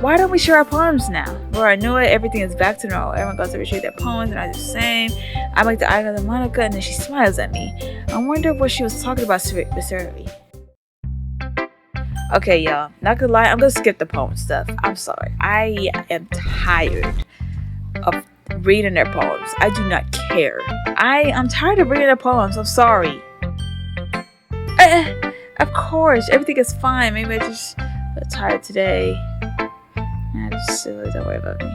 Why don't we share our poems now? Before I knew it, everything is back to normal. Everyone goes to retrieve their poems and I do the same. I make the eye contact with Monica and then she smiles at me. I wonder what she was talking about with Sayori. Okay, y'all, not gonna lie, I'm gonna skip the poem stuff. I'm sorry. I am tired of reading their poems. I do not care. I'm tired of reading their poems. I'm sorry. Of course, everything is fine. Maybe I just feel tired today. Nah, just silly. Don't worry about me.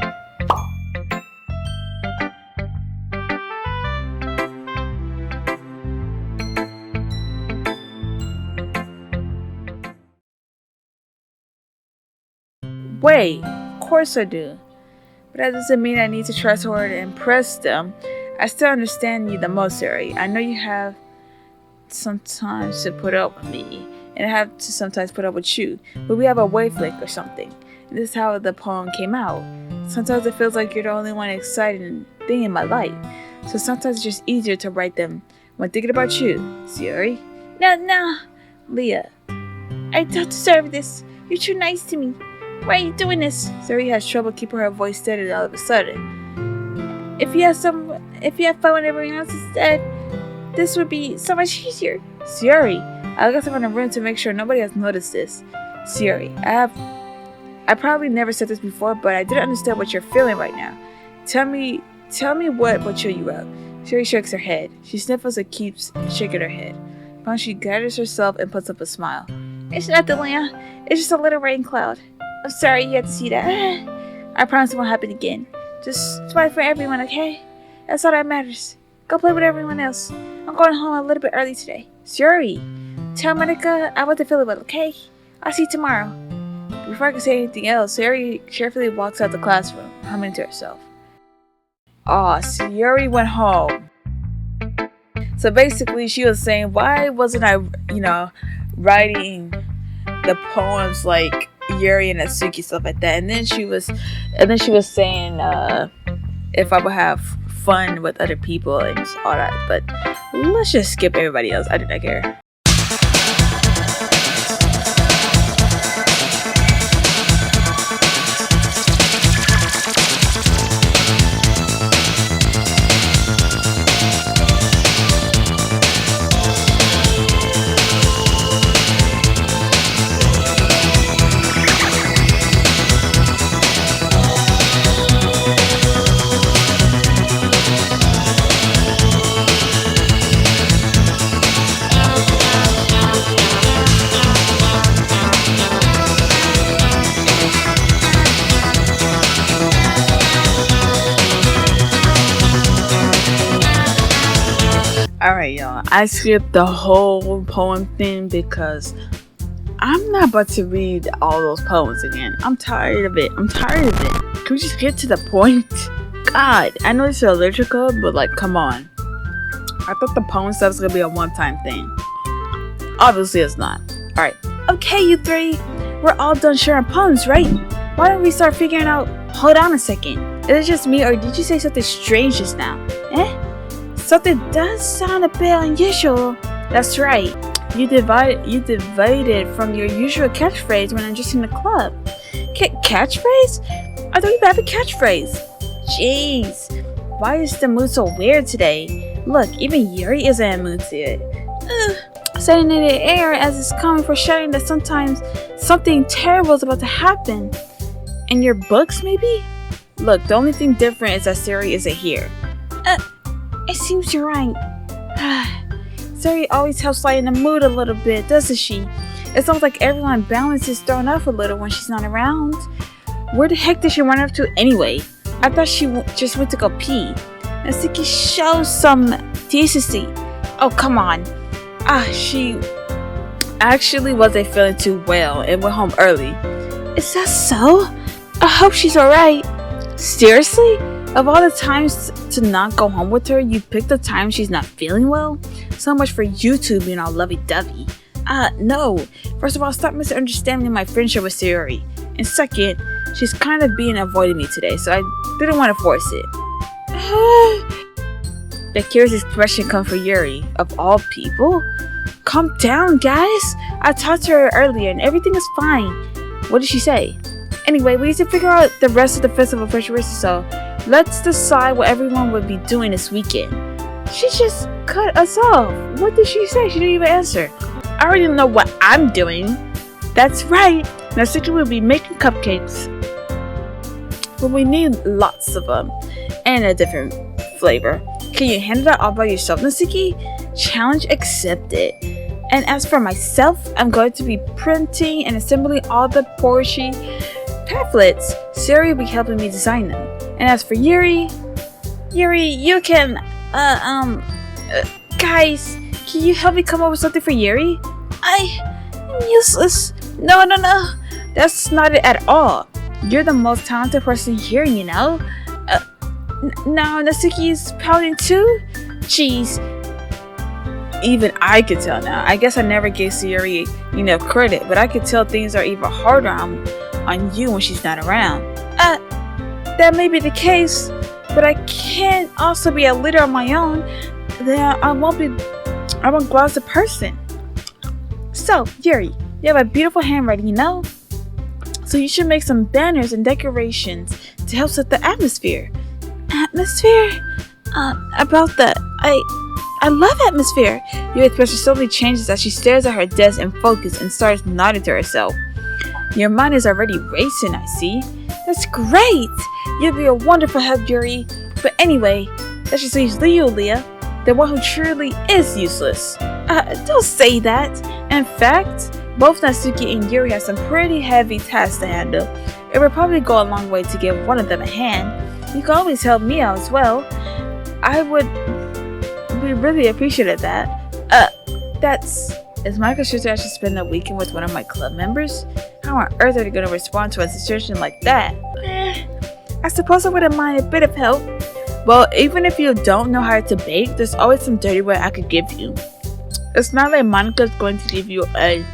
Wait, of course I do. But that doesn't mean I need to try so hard to impress them. I still understand you the most, Sayori. I know you have sometimes to put up with me, and I have to sometimes put up with you. But we have a wavelength or something. And this is how the poem came out. Sometimes it feels like you're the only one exciting thing in my life. So sometimes it's just easier to write them when thinking about you, Sayori. No. Leah. I don't deserve this. You're too nice to me. Why are you doing this? Sayori has trouble keeping her voice steady all of a sudden. If you have fun with everyone else instead, this would be so much easier. Sayori, I look around the room to make sure nobody has noticed this. Sayori, I probably never said this before, but I didn't understand what you're feeling right now. Tell me what cheer you up. Sayori shakes her head. She sniffles and keeps shaking her head. Finally, she gathers herself and puts up a smile. It's nothing, Leah. It's just a little rain cloud. I'm sorry you had to see that. I promise it won't happen again. Just smile for everyone, okay? That's all that matters. Go play with everyone else. I'm going home a little bit early today. Sayori, tell Monica I want to feel it well, okay? I'll see you tomorrow. Before I can say anything else, Sayori carefully walks out the classroom, humming to herself. Aw, Sayori went home. So basically, she was saying, why wasn't I, writing the poems like Yuri and Atsuki, stuff like that. And then she was saying if I would have fun with other people and all that. But let's just skip everybody else. I do not care. Alright, y'all. I skipped the whole poem thing because I'm not about to read all those poems again. I'm tired of it. Can we just get to the point? God, I know it's electrical, but come on. I thought the poem stuff was gonna be a one-time thing. Obviously, it's not. Alright. Okay, you three. We're all done sharing poems, right? Why don't we start figuring out... Hold on a second. Is it just me, or did you say something strange just now? Something does sound a bit unusual. That's right. You divided from your usual catchphrase when addressing the club. Catchphrase? I don't even have a catchphrase. Jeez. Why is the mood so weird today? Look, even Yuri isn't in a mood today. Setting in the air as it's coming for shouting that sometimes something terrible is about to happen. In your books, maybe? Look, the only thing different is that Sayori isn't here. It seems you're right. Sayori always helps lighten the mood a little bit, doesn't she? It's almost like everyone's balance is thrown off a little when she's not around. Where the heck did she run off to anyway? I thought she just went to go pee. Natsuki, show some decency. Oh, come on. She actually wasn't feeling too well and went home early. Is that so? I hope she's alright. Seriously? Of all the times to not go home with her, you picked the time she's not feeling well? So much for you two being all lovey-dovey. No. First of all, stop misunderstanding my friendship with Sayori. And second, she's kind of being avoiding me today, so I didn't want to force it. The curious expression comes from Yuri, of all people. Calm down, guys. I talked to her earlier and everything is fine. What did she say? Anyway, we need to figure out the rest of the festival preparations, so let's decide what everyone would be doing this weekend. She just cut us off. What did she say? She didn't even answer. I already know what I'm doing. That's right. Natsuki will be making cupcakes. But we need lots of them. And a different flavor. Can you handle that all by yourself, Natsuki? Challenge accepted. And as for myself, I'm going to be printing and assembling all the Porsche pamphlets. Siri will be helping me design them. And as for Yuri, you can, guys, can you help me come up with something for Yuri? I'm useless. No. That's not it at all. You're the most talented person here, you know? Now Natsuki's pouting too? Jeez. Even I could tell now. I guess I never gave Sayori enough credit, but I could tell things are even harder on you when she's not around. That may be the case, but I can't also be a leader on my own. Then I won't grow as a person. So, Yuri, you have a beautiful handwriting, you know? So you should make some banners and decorations to help set the atmosphere. Atmosphere? About that, I love atmosphere. Your expression slowly changes as she stares at her desk in focus and starts nodding to herself. Your mind is already racing, I see. That's great! You'll be a wonderful help, Yuri. But anyway, that just leaves Leah, the one who truly is useless. Don't say that. In fact, both Natsuki and Yuri have some pretty heavy tasks to handle. It would probably go a long way to give one of them a hand. You can always help me out as well. I would be really appreciative of that. Is Michael sure I should spend the weekend with one of my club members? How on earth are they going to respond to a situation like that? I suppose I wouldn't mind a bit of help. Well, even if you don't know how to bake, there's always some dirty work I could give you. It's not like Monica's going to give you a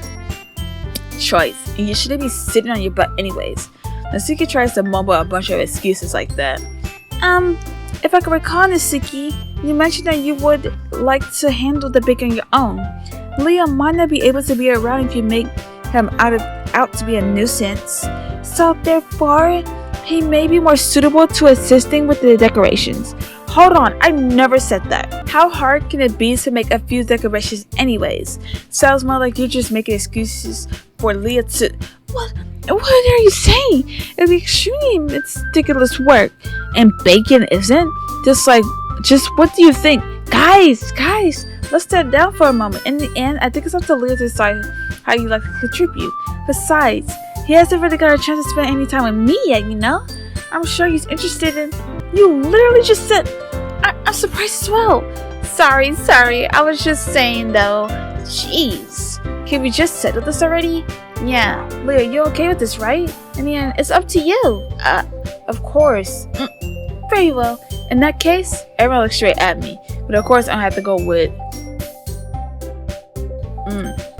choice, and you shouldn't be sitting on your butt anyways. Natsuki tries to mumble a bunch of excuses like that. If I can recall, Natsuki, you mentioned that you would like to handle the baking on your own. Leo might not be able to be around if you make him out to be a nuisance. So therefore, he may be more suitable to assisting with the decorations. Hold on, I never said that. How hard can it be to make a few decorations anyways? Sounds more like you're just making excuses for Leah to... What are you saying? It's extremely meticulous work. And baking isn't? Just what do you think? Guys, let's step down for a moment. In the end, I think it's up to Leah to decide how you like to contribute. Besides, he hasn't really got a chance to spend any time with me yet, you know? I'm sure he's interested in... You literally just said... I'm surprised as well. Sorry. I was just saying though. Jeez. Can we just settle this already? Yeah. Leah, you okay with this, right? I mean, it's up to you. Of course. Very well. In that case, everyone looks straight at me. But of course, I have to go with...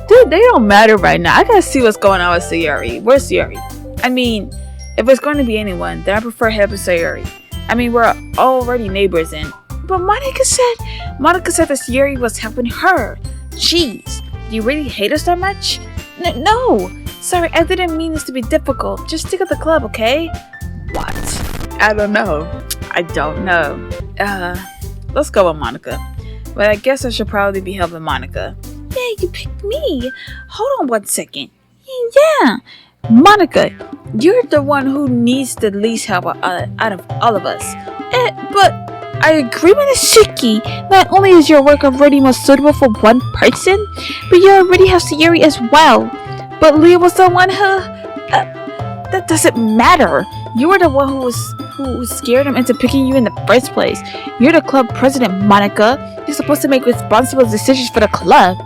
Dude, they don't matter right now. I gotta see what's going on with Sayori. Where's Sayori? I mean, if it's going to be anyone, then I prefer helping Sayori. I mean, we're already neighbors and... But Monica said that Sayori was helping her. Jeez, do you really hate us that much? No. Sorry, I didn't mean this to be difficult. Just stick at the club, okay? What? I don't know. Let's go with Monica. But I guess I should probably be helping Monica. Yeah, you picked me. Hold on 1 second. Yeah. Monica, you're the one who needs the least help out of all of us. But I agree with Natsuki. Not only is your work already most suitable for one person, but you already have Sayori as well. But Leah was the one who... that doesn't matter. You were the one who scared him into picking you in the first place. You're the club president, Monica. You're supposed to make responsible decisions for the club.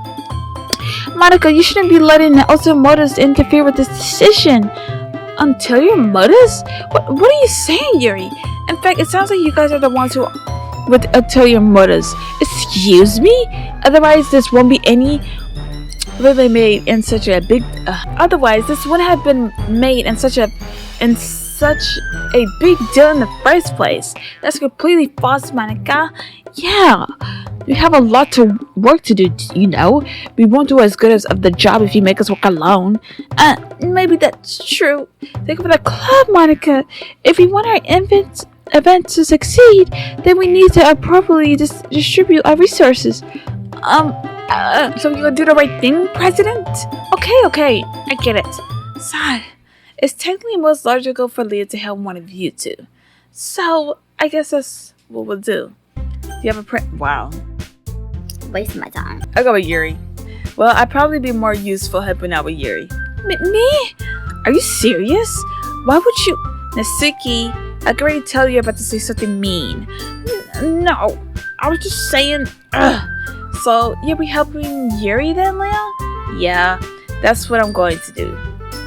Monica, you shouldn't be letting the ulterior motives interfere with this decision. Ulterior motives? What are you saying, Yuri? In fact, it sounds like you guys are the ones who with ulterior motives. Excuse me? Otherwise, this won't be any really made in such a big. Otherwise, this wouldn't have been made in such a big deal in the first place. That's completely false, Monica. Yeah, we have a lot of work to do, you know. We won't do as good as of the job if you make us work alone. Maybe that's true. Think of the club, Monica. If we want our event to succeed, then we need to appropriately distribute our resources. So you're gonna do the right thing, President? Okay, I get it. Sad. It's technically most logical for Leah to help one of you two. So, I guess that's what we'll do. Do you have a Wow. Wasting my time. I'll go with Yuri. Well, I'd probably be more useful helping out with Yuri. Me? Are you serious? Why would you? Natsuki, I can already tell you're about to say something mean. No, I was just saying. So, you'll be helping Yuri then, Leah? Yeah, that's what I'm going to do.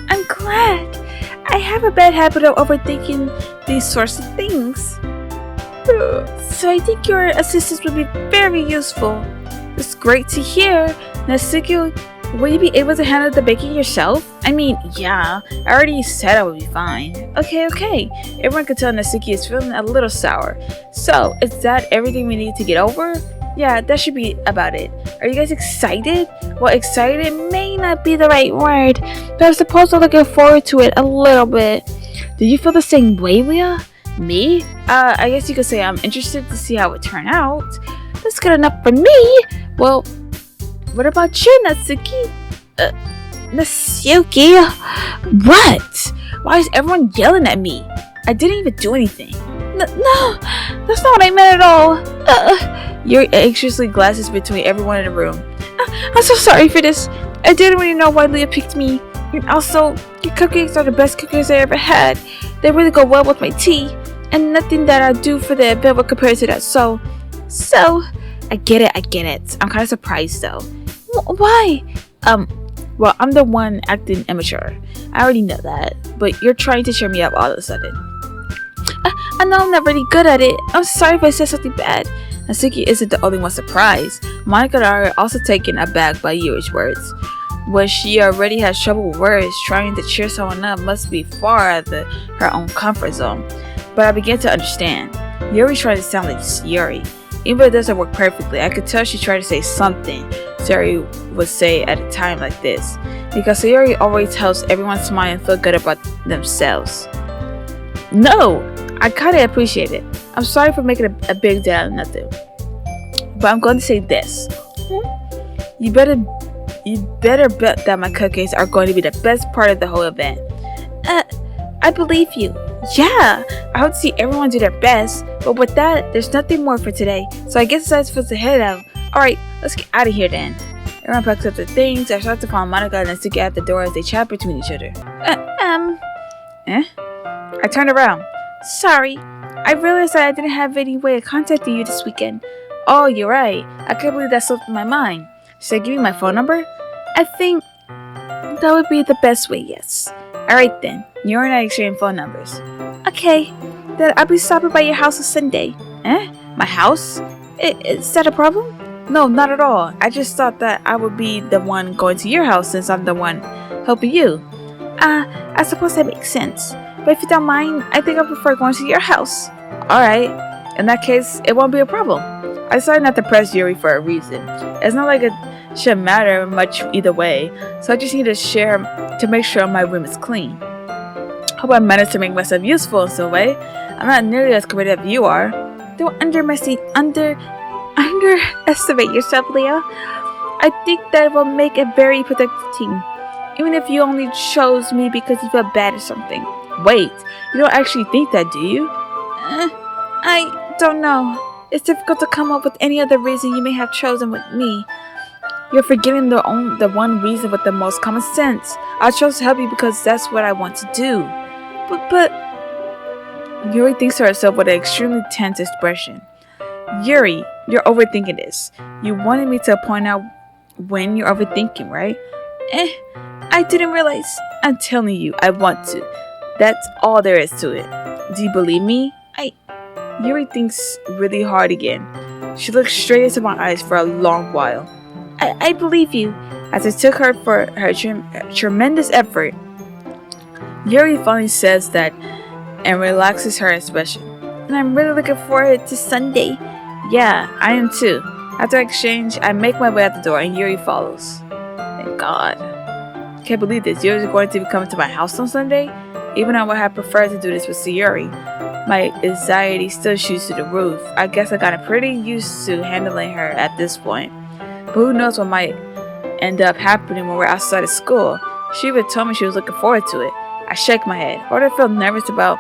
I'm glad. I have a bad habit of overthinking these sorts of things. So I think your assistance would be very useful. It's great to hear. Natsuki, will you be able to handle the baking yourself? I mean, yeah, I already said I would be fine. Okay. Everyone can tell Natsuki is feeling a little sour. So, is that everything we need to get over? Yeah, that should be about it. Are you guys excited? Well, excited may not be the right word, but I suppose I'm looking forward to it a little bit. Do you feel the same way, Leah? Me? I guess you could say I'm interested to see how it turned out. That's good enough for me. Well, what about you, Natsuki? Natsuki? What? Why is everyone yelling at me? I didn't even do anything. No, that's not what I meant at all. Yuri anxiously glances between everyone in the room. I'm so sorry for this. I didn't really know why Leah picked me. And also, your cupcakes are the best cookies I ever had. They really go well with my tea. And nothing that I do for the event will compare to that. So, I get it. I'm kind of surprised though. Why? Well, I'm the one acting immature. I already know that. But you're trying to cheer me up all of a sudden. I know I'm not really good at it. I'm sorry if I said something bad. Natsuki isn't the only one surprised. Monica and I are also taken aback by Yuri's words. When she already has trouble with words, trying to cheer someone up must be far out of her own comfort zone. But I begin to understand. Yuri's trying to sound like Yuri. Even if it doesn't work perfectly, I could tell she's trying to say something Sayuri would say at a time like this. Because Sayuri always helps everyone smile and feel good about themselves. No! I kinda appreciate it. I'm sorry for making a big deal out of nothing. But I'm going to say this. You better bet that my cupcakes are going to be the best part of the whole event. I believe you. Yeah, I hope to see everyone do their best. But with that, there's nothing more for today. So I guess it's time for us to head out. Alright, let's get out of here then. Everyone packs up their things. I start to find Monica and Natsuki at the door as they chat between each other. I turned around. Sorry, I realized that I didn't have any way of contacting you this weekend. Oh, you're right. I can't believe that slipped my mind. Should I give you my phone number? I think that would be the best way, yes. Alright then, you and I exchange phone numbers. Okay, then I'll be stopping by your house on Sunday. My house? Is that a problem? No, not at all. I just thought that I would be the one going to your house since I'm the one helping you. I suppose that makes sense. But if you don't mind, I think I prefer going to your house. Alright, in that case, it won't be a problem. I decided not to press Yuri for a reason. It's not like it should matter much either way, so I just need to make sure my room is clean. Hope I managed to make myself useful in some way. I'm not nearly as committed as you are. Don't underestimate yourself, Leah. I think that will make a very productive team. Even if you only chose me because you felt bad or something. Wait, you don't actually think that, do you? I don't know. It's difficult to come up with any other reason you may have chosen with me. You're forgetting the one reason with the most common sense. I chose to help you because that's what I want to do. But Yuri thinks to herself with an extremely tense expression. Yuri, you're overthinking this. You wanted me to point out when you're overthinking, right? I didn't realize. I'm telling you, I want to. That's all there is to it. Do you believe me? Yuri thinks really hard again. She looked straight into my eyes for a long while. I believe you. As I took her for her tremendous effort, Yuri finally says that and relaxes her expression. And I'm really looking forward to Sunday. Yeah, I am too. After exchange, I make my way out the door and Yuri follows. Thank God. Can't believe this. Yuri's going to be coming to my house on Sunday? Even though I would have preferred to do this with Yuri, my anxiety still shoots to the roof. I guess I got pretty used to handling her at this point. But who knows what might end up happening when we're outside of school. She even told me she was looking forward to it. I shake my head. Why do I feel nervous about...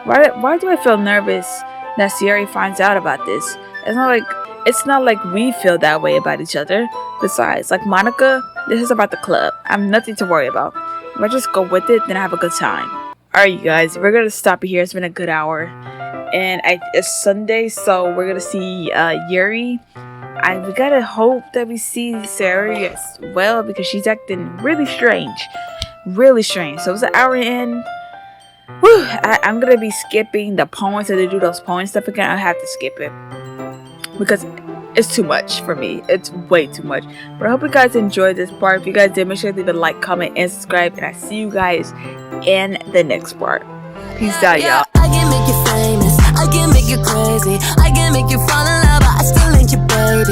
Why do I feel nervous that Yuri finds out about this? It's not like we feel that way about each other. Besides, like Monica, this is about the club. I have nothing to worry about. If I just go with it, then I have a good time. Alright, you guys, we're gonna stop it here. It's been a good hour. And it's Sunday, so we're gonna see Yuri. We gotta hope that we see Sarah as well, because she's acting really strange. Really strange. So it's an hour in. Whew, I'm gonna be skipping the poems. If they do those poem stuff again, I have to skip it. Because it's too much for me. It's way too much. But I hope you guys enjoyed this part. If you guys did, make sure to leave a like, comment, and subscribe. And I see you guys in the next part. Peace out, y'all. I can make you famous. I can make you crazy. I can make you fall in love, but I still ain't your baby.